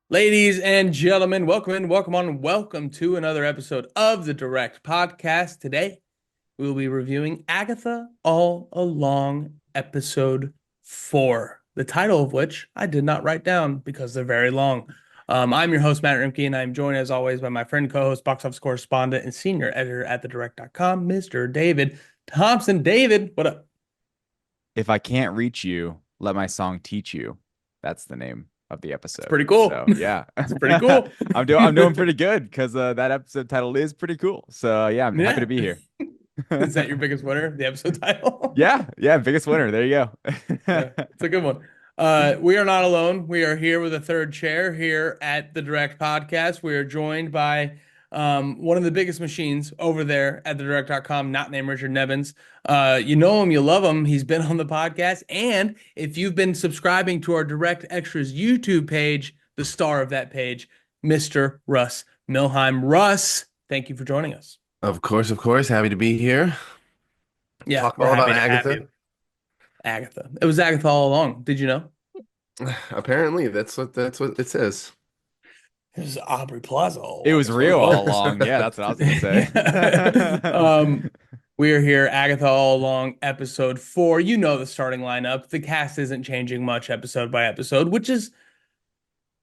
Ladies and gentlemen, welcome in, welcome on, welcome to another episode of the Direct Podcast. Today, we will be reviewing Agatha All Along, episode 4, the title of which I did not write down because they're very long. I'm your host, Matt Rimke, and I'm joined as always by my friend, co-host, box office correspondent, and senior editor at thedirect.com, Mr. David Thompson. David, what up? If I can't reach you, let my song teach you. That's the name of the It's episode. pretty cool. So yeah, It's pretty cool. I'm doing pretty good because that episode title is pretty cool. So yeah, I'm happy Yeah. to be here. Is that your biggest winner, the episode title? Yeah, biggest winner. There you Yeah, go. it's a good one. We are not alone. We are here with a third chair here at the Direct Podcast. We are joined by one of the biggest machines over there at thedirect.com, not named Richard Nevins. You know him, you love him. He's been on the podcast. And if you've been subscribing to our Direct Extras YouTube page, the star of that page, Mr. Russ Milheim. Russ, thank you for joining us. Of course, of course. Happy to be here. Yeah, Talk we're all about happy to have Agatha. you. Agatha. It was Agatha all along. Did you know? Apparently, that's what it says. It was Aubrey Plaza all It along. was That's what it real all was. along. Yeah, that's what I was gonna Yeah. say. We are here, Agatha All Along, episode 4. You know the starting lineup. The cast isn't changing much episode by episode, which is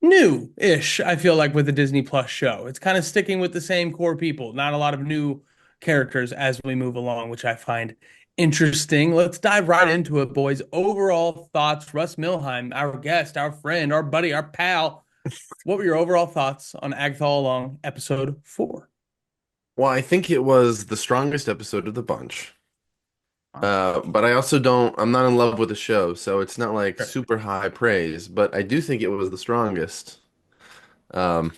new-ish, I feel like, with the Disney Plus show. It's kind of sticking with the same core people, not a lot of new characters as we move along, which I find interesting. Let's dive right into it, boys. Overall thoughts, Russ Milheim, our guest, our friend, our buddy, our pal. What were your overall thoughts on Agatha All Along, episode 4? Well, I think it was the strongest episode of the bunch. Wow. But I also don't, I'm not in love with the show, so it's not like Sure. super high praise, but I do think it was the strongest. Um,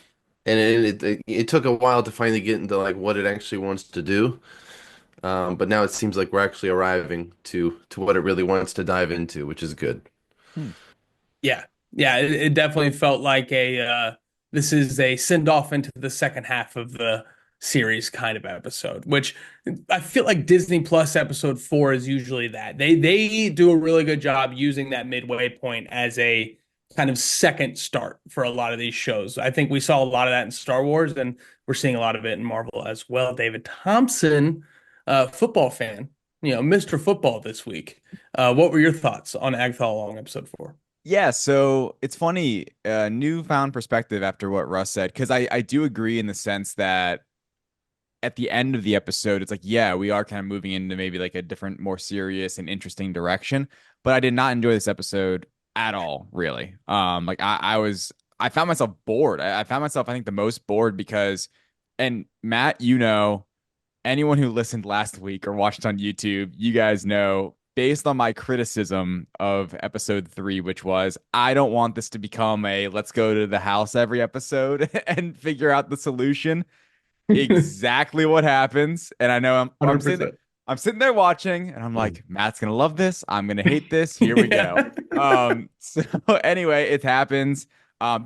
and it took a while to finally get into like what it actually wants to do. But now it seems like we're actually arriving to what it really wants to dive into, which is good. Hmm. Yeah. Yeah, it definitely felt like a this is a send off into the second half of the series kind of episode, which I feel like Disney Plus episode 4 is usually that. They do a really good job using that midway point as a kind of second start for a lot of these shows. I think we saw a lot of that in Star Wars, and we're seeing a lot of it in Marvel as well. David Thompson, football fan, Mr. Football this week. What were your thoughts on Agatha All Along episode 4? Yeah, so it's funny, newfound perspective after what Russ said, because I do agree in the sense that at the end of the episode, it's like, yeah, we are kind of moving into maybe like a different, more serious and interesting direction. But I did not enjoy this episode at all, really. Like I found myself bored. I found myself, I think, the most bored because, and Matt, anyone who listened last week or watched on YouTube, you guys know, based on my criticism of episode 3, which was, I don't want this to become a let's go to the house every episode and figure out the solution. Exactly what happens. And I know I'm sitting there watching and I'm like, Matt's gonna love this. I'm gonna hate this. Here we go. Yeah. So anyway, it happens.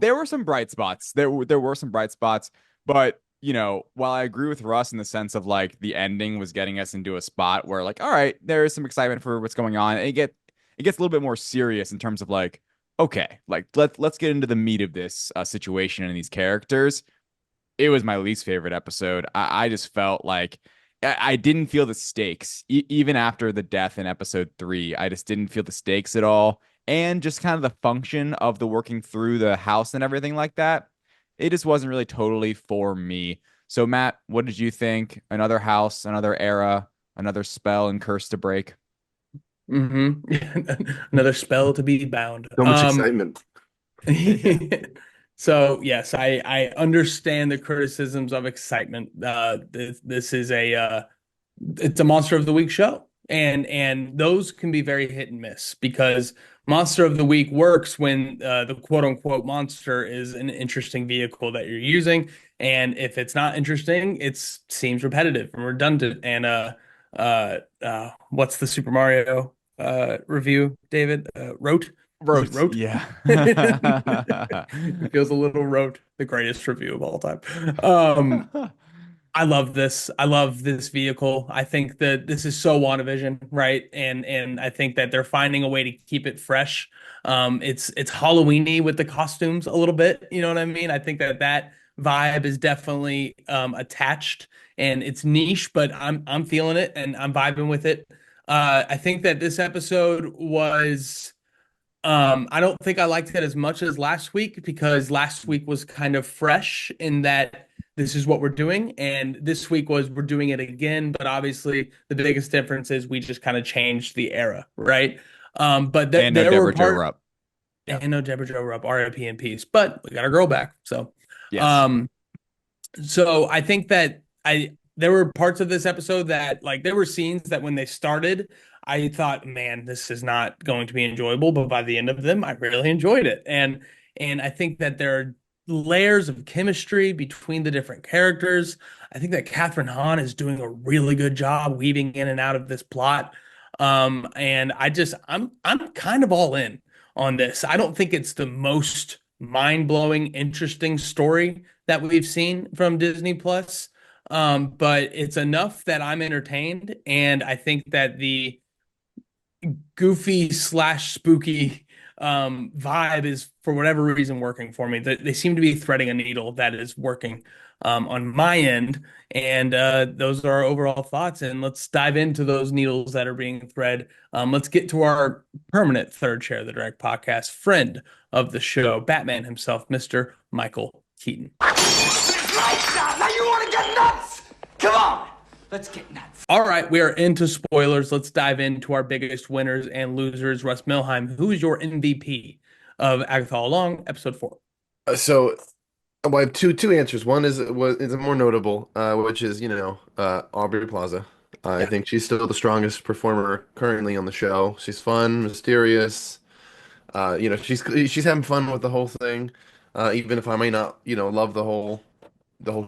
There were some bright spots. There were some bright spots, but while I agree with Russ in the sense of like the ending was getting us into a spot where like, all right, there is some excitement for what's going on. And it gets a little bit more serious in terms of like, okay, like let's get into the meat of this situation and these characters. It was my least favorite episode. I just felt like I didn't feel the stakes even after the death in episode 3. I just didn't feel the stakes at all, and just kind of the function of the working through the house and everything like that. It just wasn't really totally for me. So Matt, what did you think? Another house, another era, another spell and curse to break. hmm Another spell to be bound. So much excitement. So yes, I understand the criticisms of excitement. This is a it's a Monster of the Week show, and those can be very hit and miss because Monster of the Week works when the quote unquote monster is an interesting vehicle that you're using, and if it's not interesting, it seems repetitive and redundant. And what's the Super Mario review, David? Rote? Is it Rote, Rote? yeah. It feels a little rote, the greatest review of all time. Um, I love this. I love this vehicle. I think that this is so WandaVision, right? And I think that they're finding a way to keep it fresh. It's Halloweeny with the costumes a little bit. You know what I mean? I think that that vibe is definitely attached, and it's niche, but I'm feeling it and I'm vibing with it. I think that this episode was. I don't think I liked it as much as last week because last week was kind of fresh in that this is what we're doing, and this week was we're doing it again. But obviously, the biggest difference is we just kind of changed the era, right? But And no there were Deborah Jo parts, Rupp. Yeah. and no Deborah Jo Rupp, RIP in peace. But we got our girl back, so Yes. um, so I think that I there were parts of this episode that like there were scenes that when they started, I thought, man, this is not going to be enjoyable, but by the end of them, I really enjoyed it. And I think that there are layers of chemistry between the different characters. I think that Catherine Hahn is doing a really good job weaving in and out of this plot. And I'm kind of all in on this. I don't think it's the most mind-blowing, interesting story that we've seen from Disney Plus. But it's enough that I'm entertained, and I think that the goofy slash spooky vibe is for whatever reason working for me. They seem to be threading a needle that is working on my end, and those are our overall thoughts. And let's dive into those needles that are being thread. Let's get to our permanent third chair of the Direct Podcast, friend of the show, Batman himself, Mr. Michael Keaton. Lights out! Now you want to get nuts? Come on, let's get nuts. All right, we are into spoilers. Let's dive into our biggest winners and losers. Russ Milheim, who is your MVP of Agatha All Along, episode 4? So I have two answers. One is more notable, which is Aubrey Plaza. I Yeah. think she's still the strongest performer currently on the show. She's fun, mysterious. She's having fun with the whole thing. Even if I may not love the whole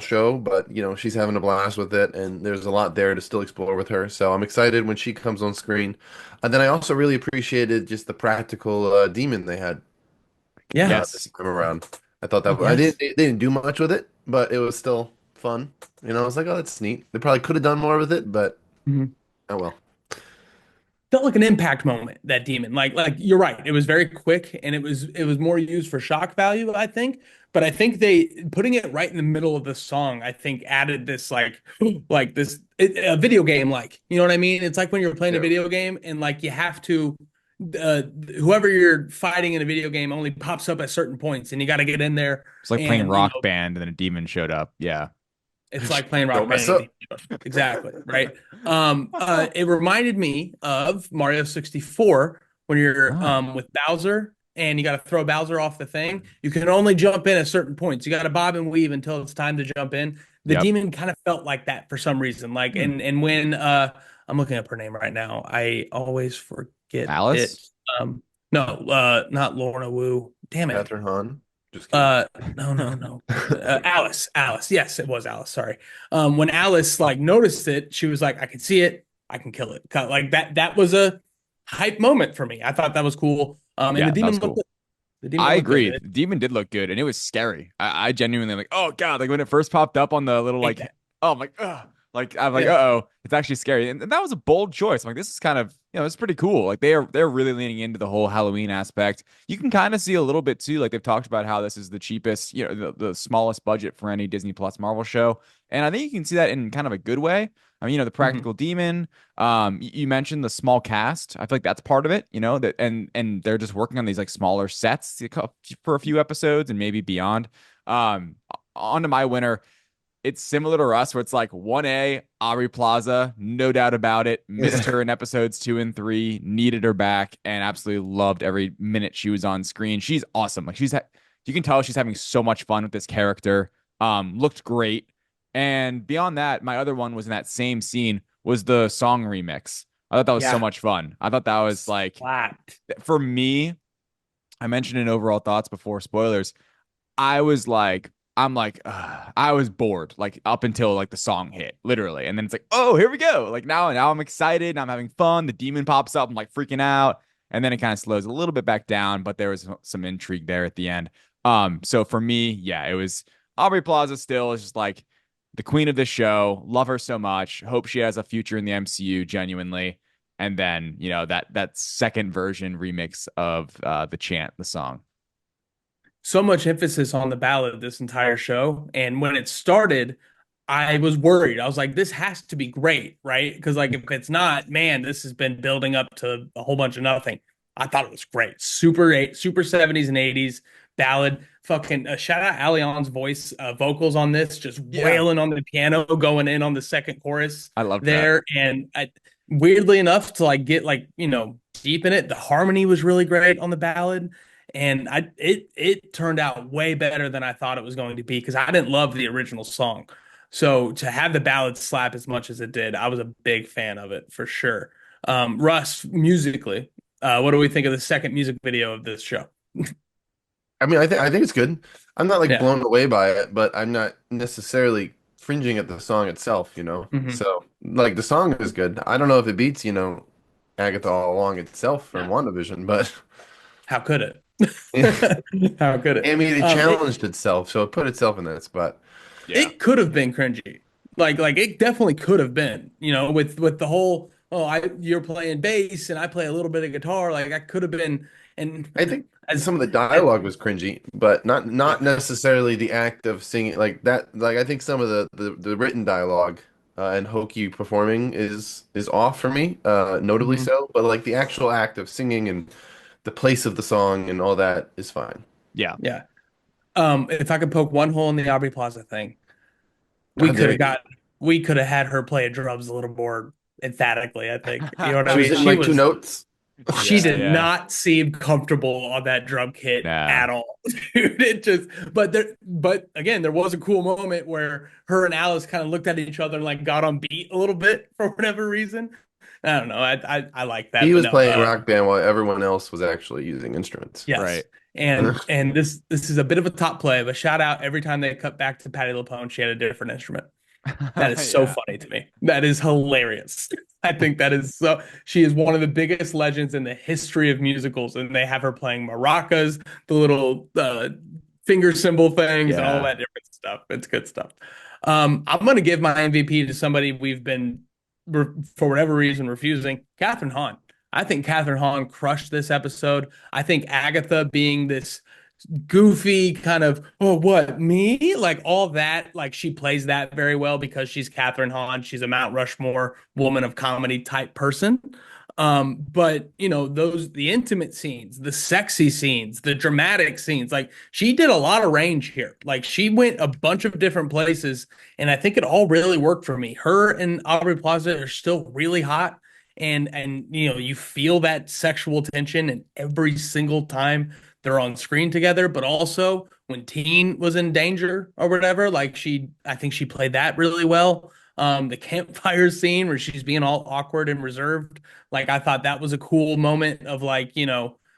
show, but she's having a blast with it, and there's a lot there to still explore with her. So I'm excited when she comes on screen. And then I also really appreciated just the practical demon they had Yeah. this Yes. time around. I thought that I Yes. didn't they didn't do much with it, but it was still fun. I was like, oh, that's neat. They probably could have done more with it, but Mhm. oh well. Felt like an impact moment, that demon. Like you're right. It was very quick and it was more used for shock value, I think. But I think they putting it right in the middle of the song, I think added this like this a video game like. You know what I mean? It's like when you're playing a Yeah. video game and like you have to uh whoever you're fighting in a video game only pops up at certain points and you got to get in there It's like playing and Rock Band and then a demon showed up. Yeah. it's like playing Don't Rock mess Band. up. Exactly, right? It reminded me of Mario 64 when you're Oh. with Bowser and you got to throw Bowser off the thing. You can only jump in at certain points. You got to bob and weave until it's time to jump in. The Yep. demon kind of felt like that for some reason. Like Hmm. and when I'm looking up her name right now, I always forget it. Alice? No, not Lorna Wu. Damn it. Catherine Hahn. Just kidding. No. Alice. Yes, it was Alice. Sorry. When Alice like noticed it, she was like, I can see it. I can kill it. Like that was a hype moment for me. I thought that was cool. And Yeah, the that demon was looked cool. the demon I looked agree. good. The demon did look good and it was scary. I genuinely like, oh God, like when it first popped up on the little Hate like that. oh my ugh. Like I'm like, Yeah. uh-oh, it's actually scary. And that was a bold choice. I'm like, this is kind of, it's pretty cool. Like they're really leaning into the whole Halloween aspect. You can kind of see a little bit too. Like they've talked about how this is the cheapest, the smallest budget for any Disney Plus Marvel show. And I think you can see that in kind of a good way. I mean, the Mhm. practical demon. You mentioned the small cast. I feel like that's part of it, that and they're just working on these like smaller sets for a few episodes and maybe beyond. On to my winner. It's similar to Russ, where it's like 1A, Aubrey Plaza, no doubt about it. Missed her in episodes 2 and 3, needed her back, and absolutely loved every minute she was on screen. She's awesome. Like you can tell she's having so much fun with this character. Looked great. And beyond that, my other one was in that same scene was the song remix. I thought that was so Yeah. much fun. I thought that was like, Slapped. for me, I mentioned in overall thoughts before spoilers. I was bored like up until like the song hit, literally, and then it's like, oh, here we go. Like now I'm excited. Now I'm having fun. The demon pops up. I'm like freaking out, and then it kind of slows a little bit back down. But there was some intrigue there at the end. So for me, yeah, it was Aubrey Plaza. Still, it's just like the queen of the show. Love her so much. Hope she has a future in the MCU, genuinely. And then, that second version remix of the chant, the song. So much emphasis on the ballad this entire show. And when it started, I was worried. I was like, this has to be great, right? Because like if it's not, man, this has been building up to a whole bunch of nothing. I thought it was great. Super 70s and 80s ballad. Fucking shout out Alion's voice vocals on this, just Yeah. wailing on the piano, going in on the second chorus I love that. there. And weirdly enough, to like get like, deep in it, the harmony was really great on the ballad. And it turned out way better than I thought it was going to be because I didn't love the original song. So to have the ballad slap as much as it did, I was a big fan of it for sure. Russ, musically, what do we think of the second music video of this show? I mean, I think it's good. I'm not like Yeah. blown away by it, but I'm not necessarily fringing at the song itself, you know? Mhm. So, like, the song is good. I don't know if it beats, Agatha All Along itself from No. WandaVision, but How could it? I How could it? mean, it It challenged itself, so it put itself in that spot. Yeah. it could have been cringy. Like it definitely could have been, with the whole, oh, you're playing bass and I play a little bit of guitar. Like I could have been, and I think as some of the I, dialogue was cringy, but not necessarily the act of singing like that. Like I think some of the written dialogue and Hoki performing is off for me, notably Mhm. so. But like the actual act of singing and the place of the song and all that is fine. Yeah. Yeah. If I could poke one hole in the Aubrey Plaza thing, we How could dare have you? got we could have had her play drums a little more emphatically, I think. You know what I She was mean? hitting She like two was notes. she Yeah. did Yeah. not seem comfortable on that drum kit Nah. at all. Dude, but again, there was a cool moment where her and Alice kind of looked at each other and like got on beat a little bit for whatever reason. I don't know. I like that, He but was no. playing rock band while everyone else was actually using instruments. Yes. Right. And this is a bit of a top play, but shout out every time they cut back to Patti LuPone, she had a different instrument. That is so Yeah. funny to me. That is hilarious. I think that is so. She is one of the biggest legends in the history of musicals, and they have her playing maracas, the little finger cymbal things, and all Yeah. that different stuff. It's good stuff. I'm going to give my MVP to somebody we've been, for whatever reason, refusing. Catherine Hahn. I think Catherine Hahn crushed this episode. I think Agatha being this goofy kind of, oh, what, me? Like all that, like she plays that very well because she's Catherine Hahn. She's a Mount Rushmore woman of comedy type person. But the intimate scenes, the sexy scenes, the dramatic scenes, like she did a lot of range here. Like she went a bunch of different places, and I think it all really worked for me. Her and Aubrey Plaza are still really hot. And you feel that sexual tension and every single time they're on screen together, but also when Teen was in danger or whatever, like I think she played that really well. The campfire scene where she's being all awkward and reserved, like I thought that was a cool moment of like,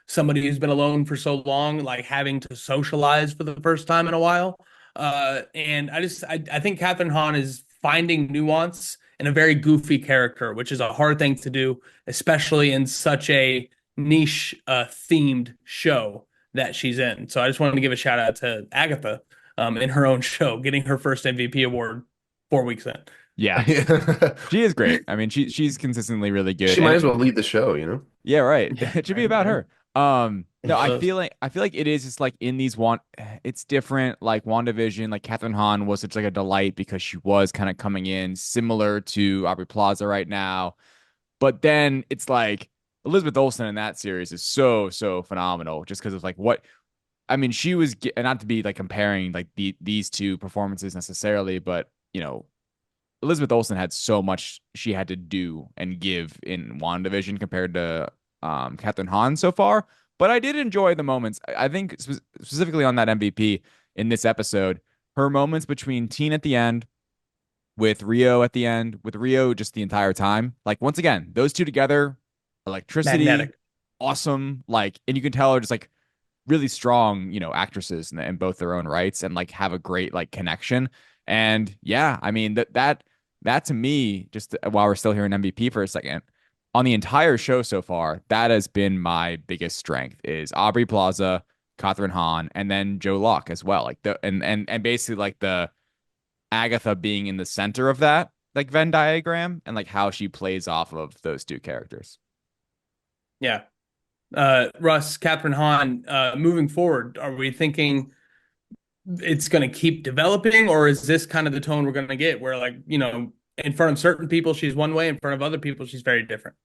somebody who's been alone for so long, like having to socialize for the first time in a while. And I think Catherine Hahn is finding nuance in a very goofy character, which is a hard thing to do, especially in such a niche themed show that she's in. So I just wanted to give a shout out to Agatha in her own show, getting her first MVP award 4 weeks in. Yeah. She is great. I mean, she's consistently really good. She And might as well lead the show, you know? yeah, right. Yeah, It should be right, about right. her. No, It I does. feel like it is just like in these it's different. Like WandaVision, like Catherine Hahn was such like a delight because she was kind of coming in similar to Aubrey Plaza right now. But then it's like Elizabeth Olsen in that series is so phenomenal just because of like what I mean, she was and not to be like comparing like these two performances necessarily, but Elizabeth Olsen had so much she had to do and give in WandaVision compared to Catherine Hahn so far. But I did enjoy the moments. I think specifically on that MVP in this episode, her moments between Teen at the end, with Rio at the end, with Rio just the entire time. Like once again, those two together, electricity, Magnetic. awesome. Like, and you can tell are just like really strong, actresses in both their own rights and like have a great like connection. And yeah, I mean that to me, just while we're still here in MVP for a second, on the entire show so far, that has been my biggest strength is Aubrey Plaza, Catherine Hahn, and then Joe Locke as well. Like and basically like Agatha being in the center of that like Venn diagram and like how she plays off of those two characters. Yeah. Russ, Catherine Hahn, moving forward, are we thinking it's going to keep developing, or is this kind of the tone we're going to get where, like, in front of certain people, she's one way, in front of other people, she's very different?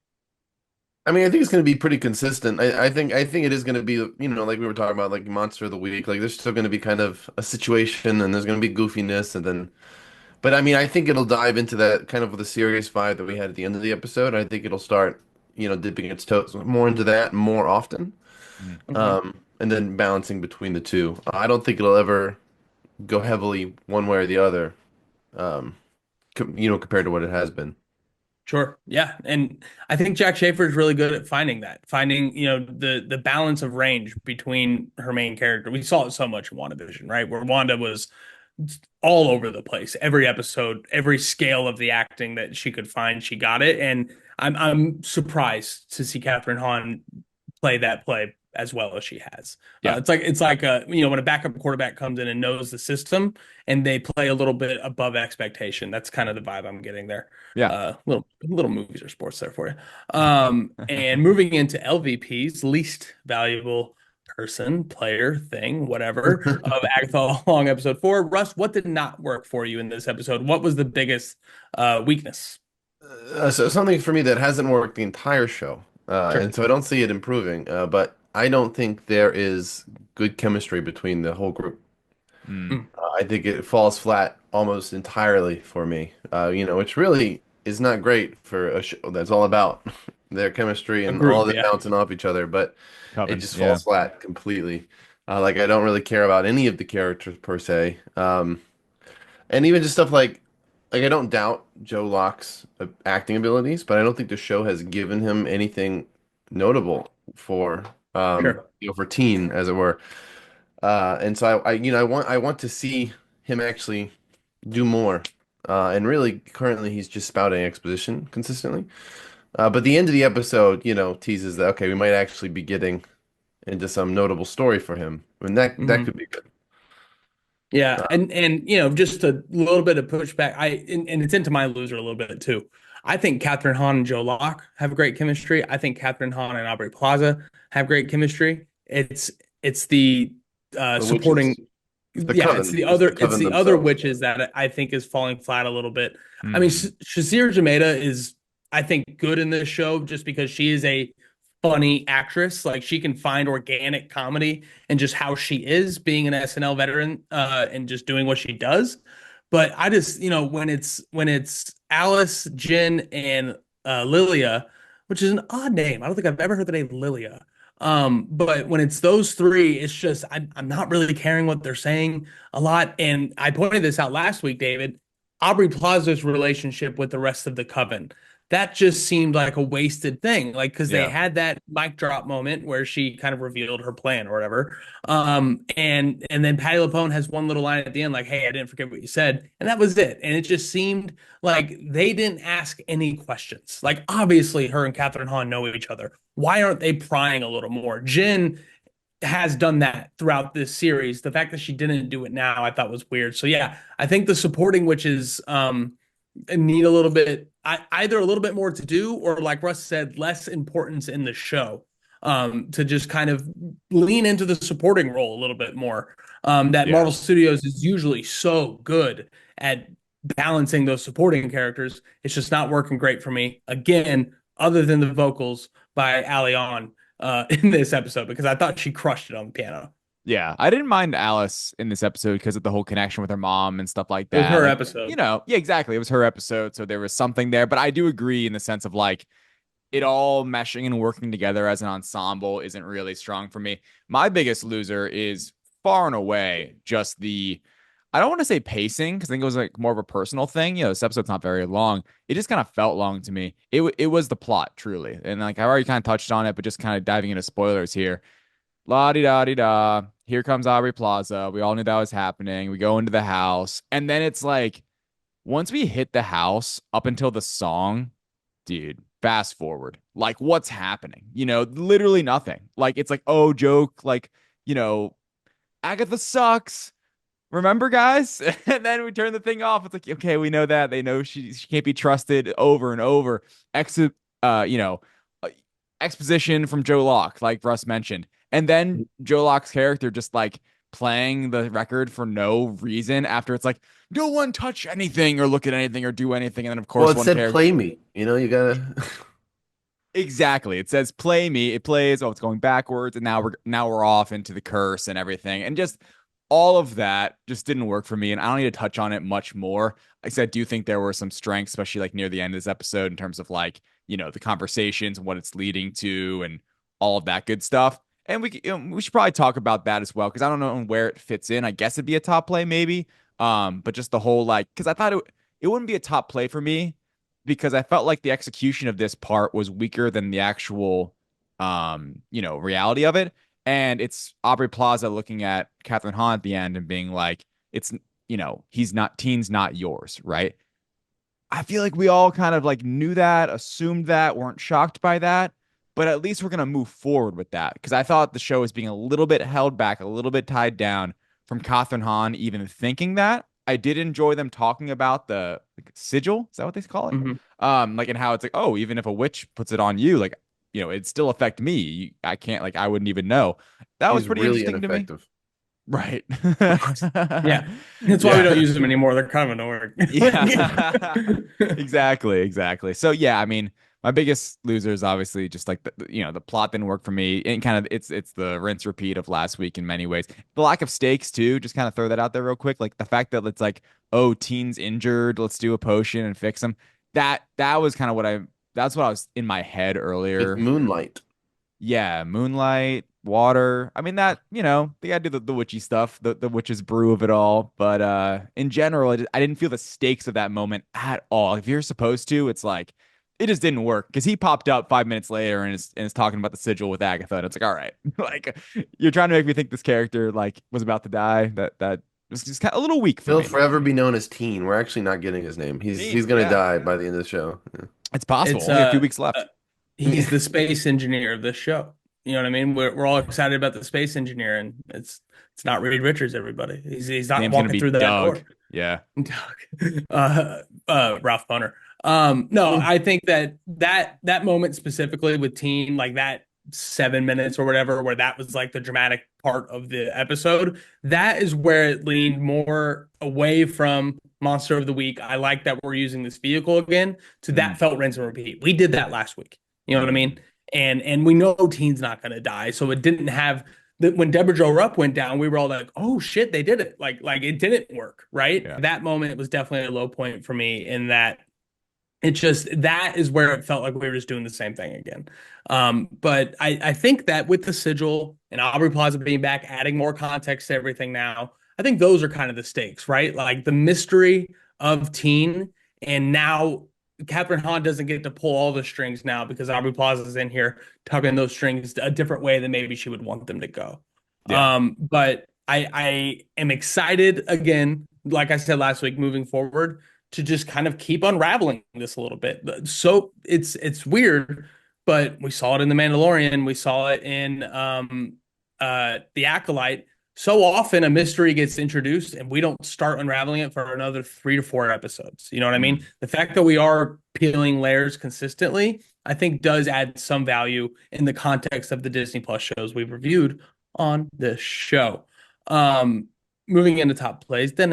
I mean, I think it's going to be pretty consistent. I think it is going to be, like we were talking about, like Monster of the Week. Like there's still going to be kind of a situation, and there's going to be goofiness, and then. But I mean, I think it'll dive into that kind of the serious vibe that we had at the end of the episode. I think it'll start, dipping its toes more into that more often, Mm. Mhm. and then balancing between the two. I don't think it'll ever go heavily one way or the other, um, compared to what it has been. Sure. Yeah. And I think Jack Schaefer is really good at finding, the balance of range between her main character. We saw it so much in WandaVision, right? Where Wanda was all over the place. Every episode, every scale of the acting that she could find, she got it. And I'm surprised to see Catherine Hahn play that play as well as she has. Yeah. It's like when a backup quarterback comes in and knows the system and they play a little bit above expectation. That's kind of the vibe I'm getting there. Yeah. Little movies or sports there for you. And moving into LVPs, least valuable person, player, thing, whatever, of Agatha All Along episode 4. Russ, what did not work for you in this episode? What was the biggest weakness? So something for me that hasn't worked the entire show, Sure. and so I don't see it improving. But I don't think there is good chemistry between the whole group. Mm. Mm, I think it falls flat almost entirely for me. Which really is not great for a show that's all about their chemistry a and all group, of it yeah. bouncing off each other. But it Coven. just Yeah. falls flat completely. Like I don't really care about any of the characters per se. And even just stuff like I don't doubt Joe Locke's acting abilities, but I don't think the show has given him anything notable for Sure. for teen, as it were. And so I want to see him actually do more. And really, currently he's just spouting exposition consistently. But the end of the episode, teases that okay, we might actually be getting into some notable story for him, and that Mhm. could be good. Yeah, and just a little bit of pushback. And it's into my loser a little bit too. I think Catherine Hahn and Joe Locke have great chemistry. I think Catherine Hahn and Aubrey Plaza have great chemistry. It's the Which is supporting, the yeah, coven, just the it's coven the other themselves. witches that I think is falling flat a little bit. I mean, Mm. Shazir Jameda is, I think, good in this show just because she is a funny actress. Like she can find organic comedy and just how she is being an SNL veteran, and just doing what she does. But I just, when it's Alice, Jen, and Lilia, which is an odd name. I don't think I've ever heard the name Lilia. But when it's those three, it's just I'm not really caring what they're saying a lot. And I pointed this out last week, David. Aubrey Plaza's relationship with the rest of the coven. That just seemed like a wasted thing. Like, because they Yeah. had that mic drop moment where she kind of revealed her plan or whatever. And then Patty LuPone has one little line at the end, like, "Hey, I didn't forget what you said," and that was it. And it just seemed like they didn't ask any questions. Like, obviously, her and Catherine Hahn know each other. Why aren't they prying a little more? Jen has done that throughout this series. The fact that she didn't do it now, I thought was weird. So yeah, I think the supporting witches need a little bit, either a little bit more to do, or like Russ said, less importance in the show. To just kind of lean into the supporting role a little bit more. That Yeah. Marvel Studios is usually so good at balancing those supporting characters. It's just not working great for me. Again, other than the vocals by Ali On in this episode, because I thought she crushed it on the piano. Yeah, I didn't mind Alice in this episode because of the whole connection with her mom and stuff like It was that. her Like, episode. yeah, exactly. It was her episode, so there was something there. But I do agree in the sense of like it all meshing and working together as an ensemble isn't really strong for me. My biggest loser is far and away just I don't want to say pacing because I think it was like more of a personal thing. This episode's not very long. It just kind of felt long to me. It was the plot, truly. And like I already kind of touched on it, but just kind of diving into spoilers here. La di da di da. Here comes Aubrey Plaza. We all knew that was happening. We go into the house. And then it's like, once we hit the house up until the song, dude, fast forward. Like, what's happening? Literally nothing. Like, it's like, oh, joke. Like, Agatha sucks. remember, guys? And then we turn the thing off. It's like, okay, we know that. They know she can't be trusted over and over. Ex you know, uh, exposition from Joe Locke, like Russ mentioned. And then Joe Locke's character just like playing the record for no reason after it's like, no one touch anything or look at anything or do anything. And then of Well, course it one said character. play me. You gotta. Exactly. It says play me. It plays. Oh, it's going backwards, and now we're off into the curse and everything, and just all of that just didn't work for me. And I don't need to touch on it much more. Like I said, I do think there were some strengths, especially like near the end of this episode, in terms of like the conversations and what it's leading to, and all of that good stuff. And we should probably talk about that as well because I don't know where it fits in. I guess it'd be a top play maybe. But just the whole like because I thought it wouldn't be a top play for me because I felt like the execution of this part was weaker than the actual reality of it. And it's Aubrey Plaza looking at Catherine Hahn at the end and being like, it's he's not teen's not yours, right? I feel like we all kind of like knew that, assumed that, weren't shocked by that, but at least we're gonna move forward with that. Because I thought the show was being a little bit held back, a little bit tied down from Catherine Hahn even thinking that. I did enjoy them talking about the like, sigil. Is that what they call it? Mhm. Like and how it's like, oh, even if a witch puts it on you, like it'd still affect me. I can't like I wouldn't even know. That was He's pretty really interesting to me. ineffective. Right. Yeah. That's why we don't Yeah. use them anymore. They're kind of annoying. Yeah. Exactly, exactly. So yeah, I mean, my biggest loser is obviously just like the plot didn't work for me. And kind of it's the rinse repeat of last week in many ways. The lack of stakes too, just kind of throw that out there real quick. Like the fact that it's like, oh, teen's injured, let's do a potion and fix him. That was kind of that's what I was in my head It's earlier. Moonlight. Yeah, moonlight, water. I mean that, they gotta do the witchy stuff, the witch's brew of it all. But in general, I didn't feel the stakes of that moment at all. If you're supposed to, it's like it just didn't work because he popped up 5 minutes later and is talking about the sigil with Agatha. And it's like, all right, like you're trying to make me think this character like was about to die. That was just kind of a little weak for He'll me. forever be known as Teen. We're actually not getting his name. He's Teen, gonna yeah. die by the end of the show. Yeah. It's possible. It's Only a few weeks uh left. he's the space engineer of this show. You know what I mean? We're all excited about the space engineer, and it's not Reed Richards, everybody. He's not Name's gonna walking be through that door. Doug. Yeah. Doug. Ralph Boner. No, I think that moment specifically with Teen, like that 7 minutes or whatever, where that was like the dramatic part of the episode, that is where it leaned more away from Monster of the Week. I like that we're using this vehicle again. So that felt rinse and repeat. We did that last week. You know what I mean? And we know Teen's not going to die, so it didn't have when Deborah Jo Rupp went down, we were all like, "Oh shit, they did it!" Like it didn't work, right? Yeah. That moment was definitely a low point for me. In that, it just that is where it felt like we were just doing the same thing again. But I think that with the sigil and Aubrey Plaza being back, adding more context to everything now, I think those are kind of the stakes, right? Like the mystery of Teen, and now Catherine Hahn doesn't get to pull all the strings now because Aubrey Plaza is in here tugging those strings a different way than maybe she would want them to go. Yeah. But I am excited again, like I said last week, moving forward to just kind of keep unraveling this a little bit. So it's weird, but we saw it in The Mandalorian, we saw it in The Acolyte. So often a mystery gets introduced and we don't start unraveling it for another 3 to 4 episodes. You know what I mean? The fact that we are peeling layers consistently, I think does add some value in the context of the Disney Plus shows we've reviewed on this show. Moving into top plays. Russ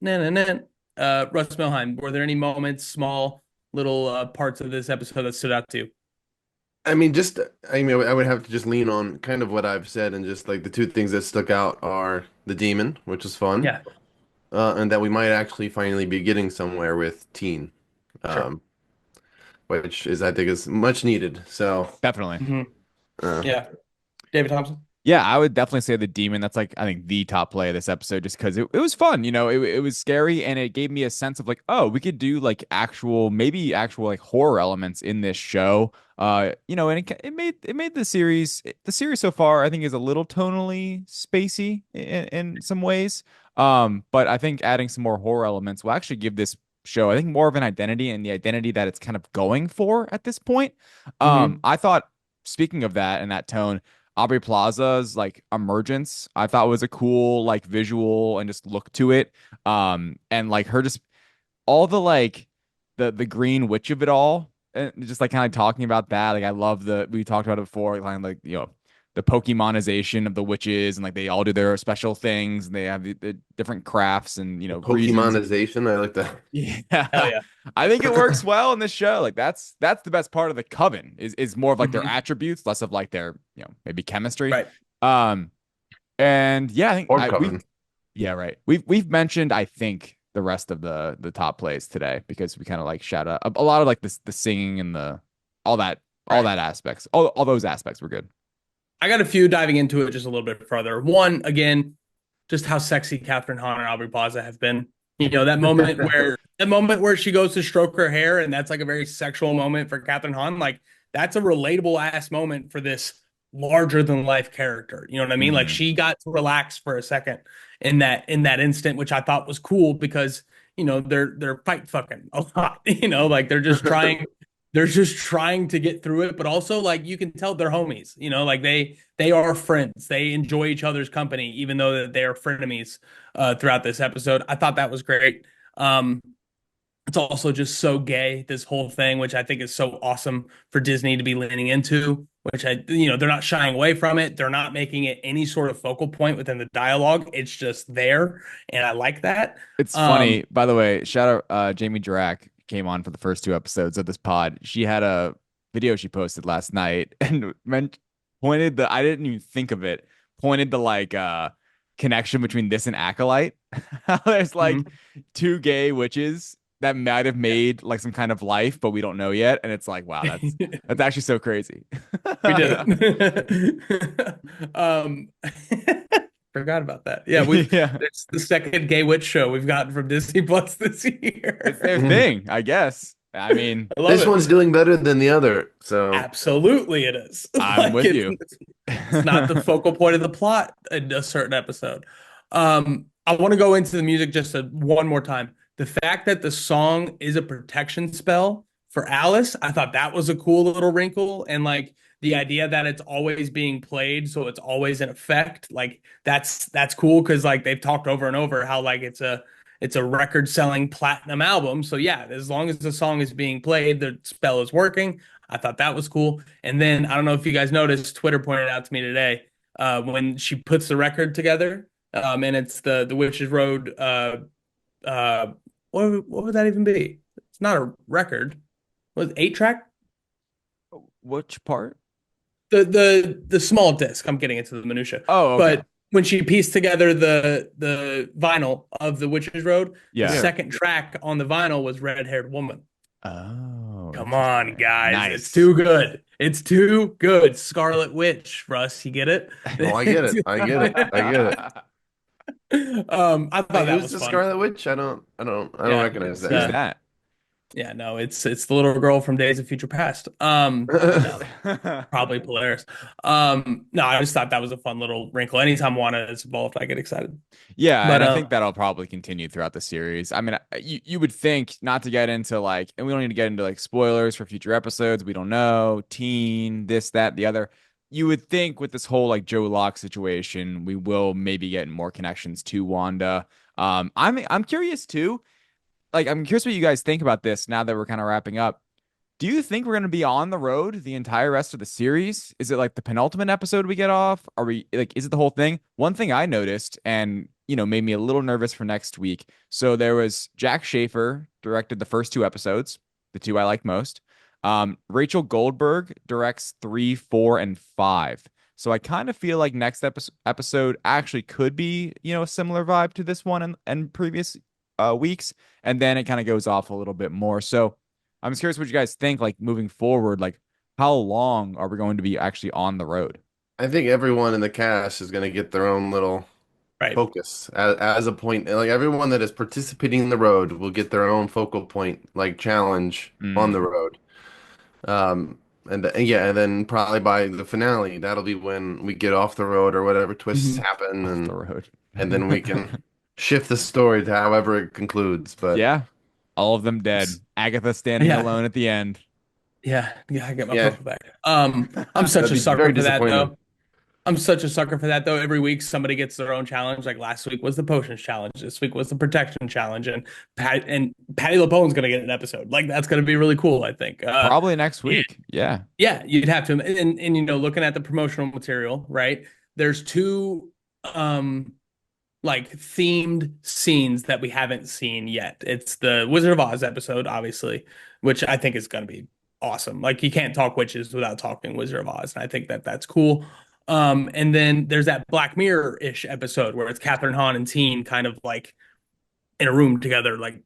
Milheim, were there any moments, small little parts of this episode that stood out to you? I would have to just lean on kind of what I've said, and just like the two things that stuck out are the demon, which is fun, Yeah, and that we might actually finally be getting somewhere with Teen, sure. um, which is I think is much needed. So, Definitely. Hmm. uh, Yeah. David Thompson? Yeah, I would definitely say the demon. That's like I think the top play of this episode, just because it was fun. It was scary and it gave me a sense of like, oh, we could do like maybe actual like horror elements in this show. And it made the series so far I think is a little tonally spacey in some ways. But I think adding some more horror elements will actually give this show I think more of an identity and the identity that it's kind of going for at this point. Hmm. I thought speaking of that and that tone. Aubrey Plaza's like emergence, I thought was a cool like visual and just look to it. And like her just all the like the green witch of it all, and just like kind of talking about that. Like I love we talked about it before, kind of like the Pokemonization of the witches, and like they all do their special things, and they have the different crafts and The reasons. Pokemonization, I like that. Hell Yeah, yeah. I think it works well in this show. Like that's the best part of the coven is more of like their Mhm. attributes, less of like their maybe chemistry. Right. Um, and yeah, I think Or I we Coven. yeah, right. We've mentioned, I think, the rest of the top plays today because we kind of like shout out a lot of like the singing and the all that all Right. that aspects. All those aspects were good. I got a few diving into it just a little bit further. One, again, just how sexy Catherine Hahn and Aubrey Plaza have been. That moment where she goes to stroke her hair, and that's like a very sexual moment for Catherine Hahn. Like that's a relatable ass moment for this larger than life character. You know what I mean? Like Hmm. she got to relax for a second in that instant, which I thought was cool because they're fight fucking a lot. Like they're just trying to get through it, but also like you can tell they're homies. Like they are friends. They enjoy each other's company, even though that they are frenemies throughout this episode. I thought that was great. Um, it's also just so gay, this whole thing, which I think is so awesome for Disney to be leaning into, which they're not shying away from it. They're not making it any sort of focal point within the dialogue. It's just there, and I like that. It's Um, funny, by the way. Shout out Jamie Dirac came on for the first two episodes of this pod. She had a video she posted last night and pointed the I didn't even think of it. Pointed the like connection between this and Acolyte. How there's like mhm. two gay witches that might have made like some kind of life, but we don't know yet. And it's like, wow, that's actually so crazy. We did it. Forgot about that. Yeah, Yeah, it's the second gay witch show we've gotten from Disney Plus this it's their year. thing, I guess. I mean, I love This it. one's doing better than the other, so Absolutely, it is. I'm Like with you. it's not the focal point of the plot in a certain episode. I want to go into the music just one more time. The fact that the song is a protection spell for Alice, I thought that was a cool little wrinkle, and like the idea that it's always being played, so it's always in effect. Like that's cool because like they've talked over and over how like it's a record selling platinum album. So yeah, as long as the song is being played, the spell is working. I thought that was cool. And then I don't know if you guys noticed, Twitter pointed out to me today when she puts the record together, and it's the Witch's Road. Uh, what would that even be? It's not a record. Was it 8 track? Which part? The small disc. I'm getting into the minutia, Oh, okay. but when she pieced together the vinyl of the Witch's Road, the Yeah. yeah. second track on the vinyl was Red Haired Woman. Oh, Come on, interesting. guys. It's Nice. too good. It's too good. Scarlet Witch, Russ, you get it? Oh, I get it. I get it. I get it. I thought Wait, that who's was the fun. Scarlet Witch? I don't Yeah, recognize it's Who's that that? yeah, no, it's the little girl from Days of Future Past. name. No, probably Polaris. No, I just thought that was a fun little wrinkle. Anytime Wanda is involved, I get excited. Yeah, But and I think that'll probably continue throughout the series. I mean, you would think not to get into like, and we don't need to get into like spoilers for future episodes. We don't know, teen, this, that, the other. You would think with this whole like Joe Locke situation, we will maybe get more connections to Wanda. I'm curious too. Like, I'm curious what you guys think about this now that we're kind of wrapping up. Do you think we're going to be on the road the entire rest of the series? Is it like the penultimate episode we get off? Are we like, is it the whole thing? One thing I noticed and, made me a little nervous for next week. So there was Jack Schaefer directed the first two episodes, the two I like most. Rachel Goldberg directs 3, 4, and 5. So I kind of feel like next episode actually could be, a similar vibe to this one and previous weeks. And then it kind of goes off a little bit more. So, I'm just curious what you guys think, like moving forward, like how long are we going to be actually on the road? I think everyone in the cast is going to get their own little right. focus as a point. Like everyone that is participating in the road will get their own focal point, like challenge on the Mm, road. And yeah, and then probably by the finale, that'll be when we get off the road or whatever twists Mhm. happen, off the and road. then we can shift the story to however it concludes. But Yeah, all of them dead. Agatha standing Yeah, alone at the end. yeah, I get my yeah, purple back. I'm such that'd a be very sucker for that disappointing. though. I'm such a sucker for that though. Every week somebody gets their own challenge. Like last week was the potions challenge. This week was the protection challenge, and Patty LaPone's gonna get an episode. Like that's gonna be really cool, I think. Probably next Yeah, week. Yeah. yeah, you'd have to. And you know, looking at the promotional material, right? There's two like themed scenes that we haven't seen yet. It's the Wizard of Oz episode, obviously, which I think is going to be awesome. Like you can't talk witches without talking Wizard of Oz, and I think that that's cool. And then there's that Black Mirror-ish episode where it's Catherine Hahn and Teen kind of like in a room together, like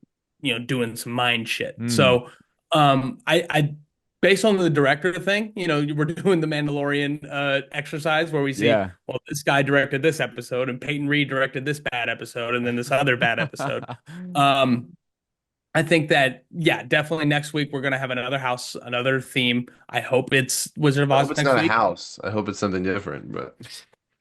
doing some mind shit. Mm. So, I based on the director thing, we're doing the Mandalorian exercise where we see, Yeah. well, this guy directed this episode, and Peyton Reed directed this bad episode, and then this other bad episode. I think that, yeah, definitely next week we're gonna have another house, another theme. I hope it's Wizard of I Oz hope it's next not a week. house. I hope it's something different, but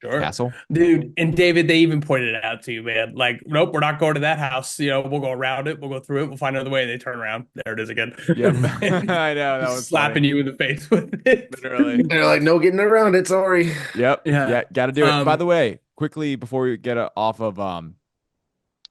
Sure. Castle. Dude, and David, they even pointed it out to you, man. Like, nope, we're not going to that house. We'll go around it, we'll go through it, we'll find another way. They turn around. There it is again. Yep. I know that was slapping funny. you in the face with it. Literally. they're like, no getting around it. Sorry. Yep. Yeah. Yeah. Got to do it. By Um, the way, quickly before we get off of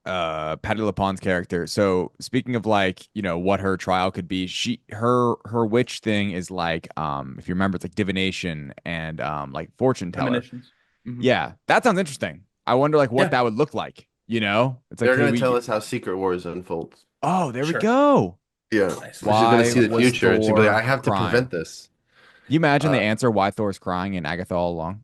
Patty LaPone's character. So speaking of like, what her trial could be, her witch thing is like if you remember, it's like divination and like fortune teller. Premonitions. Mhm. Yeah, that sounds interesting. I wonder like what Yeah. that would look like, It's like They're could gonna we tell us how Secret Wars unfolds. Oh, there we Sure. go. Yeah, Nice. she's gonna see the was future, and she'll be like, Thor I have to crying? prevent this. You imagine Uh, the answer why Thor's crying in Agatha All Along?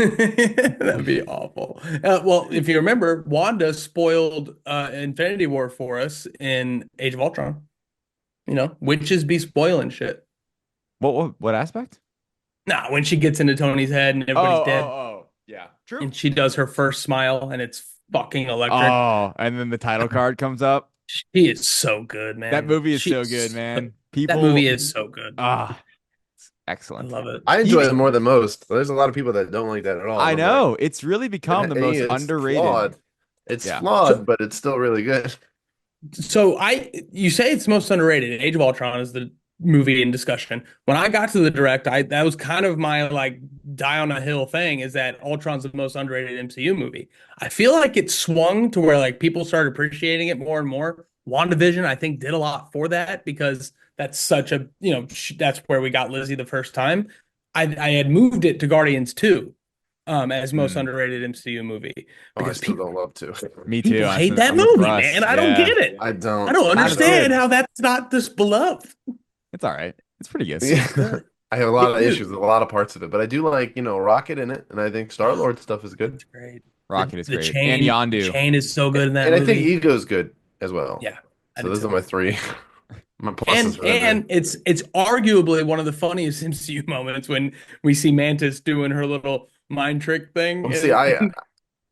That'd be awful. Well, if you remember, Wanda spoiled Infinity War for us in Age of Ultron. Witches be spoiling shit. What aspect? Nah, when she gets into Tony's head and everybody's dead, Yeah, true. and she does her first smile, and it's fucking electric. Oh, and then the title card comes up. She is so good, man. That movie is She so good, man. That People, movie is so good. it's I excellent. love it. I enjoy it more than most. There's a lot of people that don't like that at all. I I'm know like, it's really become the most it's underrated. Flawed. It's Yeah. flawed, but it's still really good. So you say it's most underrated. Age of Ultron is the movie in discussion. When I got to the direct, that was kind of my like die on a hill thing, is that Ultron's the most underrated MCU movie. I feel like it swung to where like people started appreciating it more and more. WandaVision, I think, did a lot for that because that's such a, that's where we got Lizzie the first time. I had moved it to Guardians 2 as most underrated MCU movie Oh, I because still don't love to. Me too. people hate that I'm with movie, Russ. man. I don't Yeah. get it. I don't. I don't not understand good. how that's not this beloved. It's all right. It's pretty good. Yeah. I have a lot of Dude. issues with a lot of parts of it, but I do like, Rocket in it, and I think Star-Lord stuff is good. Great. Rocket is The great. chain, And Yondu. chain is so good in that And I movie. think Ego's good as well. Yeah, I So do those too. are my three. My and pluses for that and day. it's arguably one of the funniest MCU moments when we see Mantis doing her little mind trick thing. Well, see, I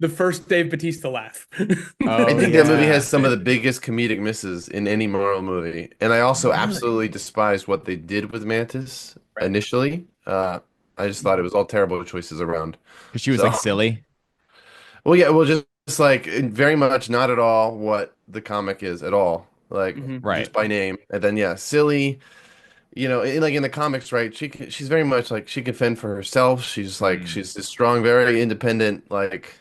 The first Dave Bautista laugh. Oh, I think yeah. that movie has some of the biggest comedic misses in any Marvel movie, and I also Really? absolutely despise what they did with Mantis initially. I just thought it was all terrible choices around. Because she was So- like silly. Well, yeah, well, just like very much not at all what the comic is at all, like Mhm. Right. just by name, and then yeah, silly. Like in the comics, right? She's very much like she can fend for herself. She's like she's a strong, very independent, like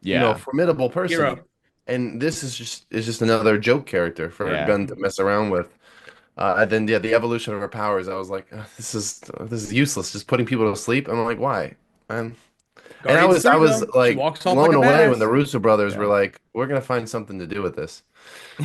Yeah. formidable person. Hero. And this is just another joke character for Yeah. Gunn to mess around with. And then yeah, the evolution of her powers. I was like, this is useless. Just putting people to sleep. I'm like, why? And I Guardians was 3, I was though, she like walks off blown like a away badass. when the Russo brothers Yeah. were like, we're gonna find something to do with this,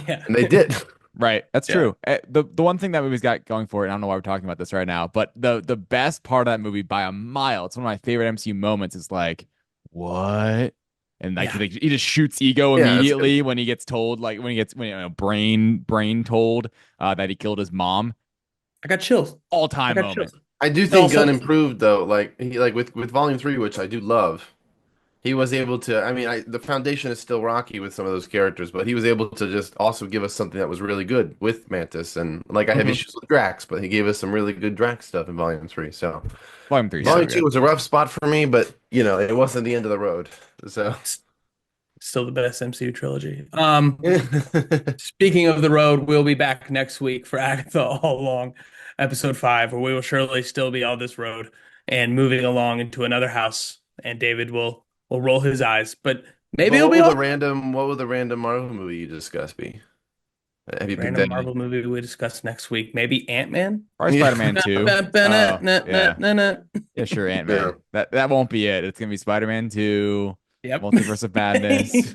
Yeah. and they did. Right. That's Yeah. true. The one thing that movie's got going for it, I don't know why we're talking about this right now, but the best part of that movie by a mile, it's one of my favorite MCU moments, is like, what? And like Yeah. he just shoots Ego Yeah, it's immediately when he gets told, like when brain told that he killed his mom. I got chills. All I time got moment. chills. I do think Also- Gunn improved though. Like he with Volume 3, which I do love. He was able to. I mean, the foundation is still rocky with some of those characters, but he was able to just also give us something that was really good with Mantis. And like I have Mhm. issues with Drax, but he gave us some really good Drax stuff in Volume 3. So Volume 3. Volume 2 was a rough spot for me, but it wasn't the end of the road. So Still the best MCU trilogy. Speaking of the road, we'll be back next week for Agatha All Along, episode 5, where we will surely still be on this road and moving along into another house, and David will roll his eyes, but maybe But it'll be all what would the random Marvel movie you discuss be? Have you picked random any? Marvel movie we discuss next week. Maybe Ant-Man. Probably Yeah. Spider-Man 2. Oh, yeah. Yeah, sure, Yeah. Ant-Man. That won't be it. It's gonna be Spider-Man 2, Yep. Multiverse of Madness.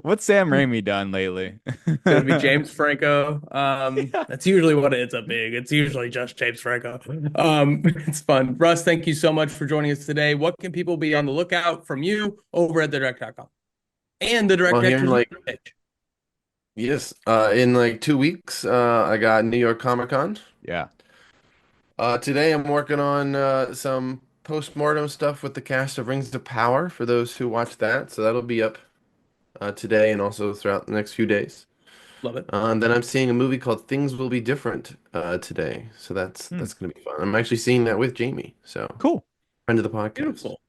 What's Sam Raimi done lately? Gonna be James Franco. Yeah. That's usually what it ends up being. It's usually just James Franco. It's fun. Russ, thank you so much for joining us today. What can people be on the lookout from you over at thedirect.com and the Direct Well, here in Extras like YouTube page? yes, in like 2 weeks, I got New York Comic Con. Yeah. Today I'm working on some post-mortem stuff with the cast of Rings of Power for those who watch that. So that'll be up today and also throughout the next few days. Love it. And then I'm seeing a movie called Things Will Be Different today. So Hmm. that's gonna be fun. I'm actually seeing that with Jamie, so Cool. friend of the podcast. Beautiful.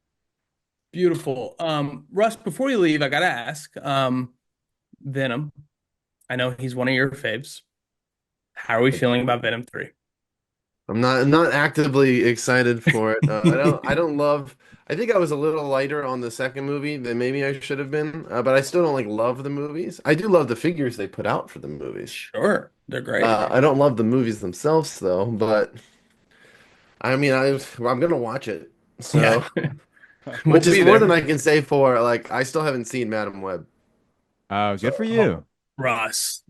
Beautiful. Russ, before you leave, I gotta ask, Venom. I know he's one of your faves. How are we feeling about Venom 3? I'm not actively excited for it. I don't love. I think I was a little lighter on the second movie than maybe I should have been. But I still don't like love the movies. I do love the figures they put out for the movies. Sure, they're great. I don't love the movies themselves though. But I mean, I'm gonna watch it. Yeah, So, we'll which is be more there. than I can say for like I still haven't seen Madam Web. Good for So you. Oh, Russ,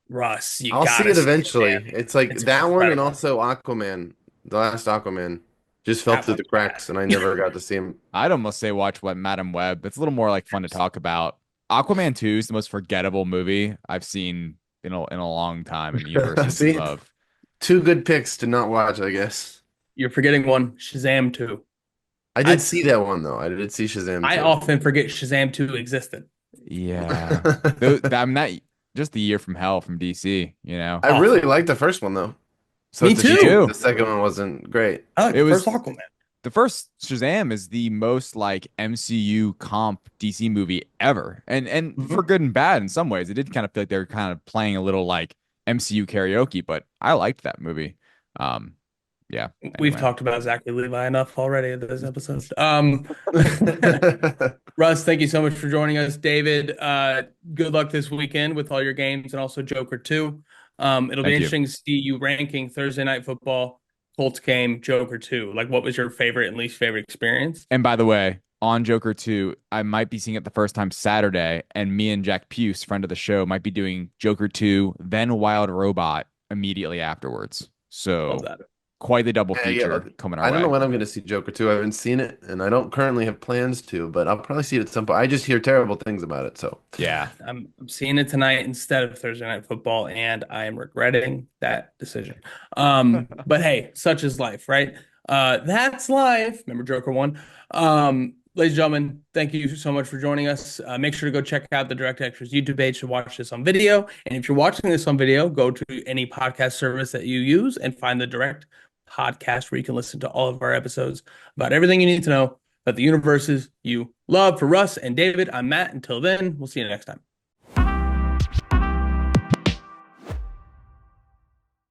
you I'll see gotta it see it, eventually. man. It's like It's that one and incredible. also Aquaman, the last Aquaman, just fell That through the one's bad. cracks, and I never got to see him. I'd almost say watch what Madam Web. It's a little more like fun to talk about. Aquaman 2 is the most forgettable movie I've seen in a long time in the universes we See, love. two good picks to not watch, I guess. You're forgetting one, Shazam 2. I I did see that one though. I did see Shazam I too. often forget Shazam 2 existed. Yeah. I'm not just the year from hell from DC, you know. I Oh, really liked the first one though, so me it's a Me shame too. too. the second one wasn't great. I like It the first was Aquaman. the first Shazam is the most like MCU comp DC movie ever. And for Mhm. good and bad in some ways. It did kind of feel like they were kind of playing a little like MCU karaoke, but I liked that movie. Um, yeah. We've Anyway. talked about Zachary Levi enough already in this episode. Russ, thank you so much for joining us. David, good luck this weekend with all your games and also Joker 2. It'll be Thank you. interesting to see you ranking Thursday Night Football, Colts game, Joker 2. Like, what was your favorite and least favorite experience? And by the way, on Joker 2, I might be seeing it the first time Saturday, and me and Jack Puce, friend of the show, might be doing Joker 2, then Wild Robot immediately afterwards. Love So that. quite the double Yeah, feature coming our I don't know way. when I'm going to see Joker 2. I haven't seen it, and I don't currently have plans to, but I'll probably see it at some point. I just hear terrible things about it, so Yeah. I'm seeing it tonight instead of Thursday Night Football, and I am regretting that decision. But hey, such is life, right? That's life. Remember Joker 1. Ladies and gentlemen, thank you so much for joining us. Make sure to go check out the Direct Extras YouTube page to watch this on video. And if you're watching this on video, go to any podcast service that you use and find the Direct podcast where you can listen to all of our episodes about everything you need to know about the universes you love. For Russ and David, I'm Matt. Until then, we'll see you next time.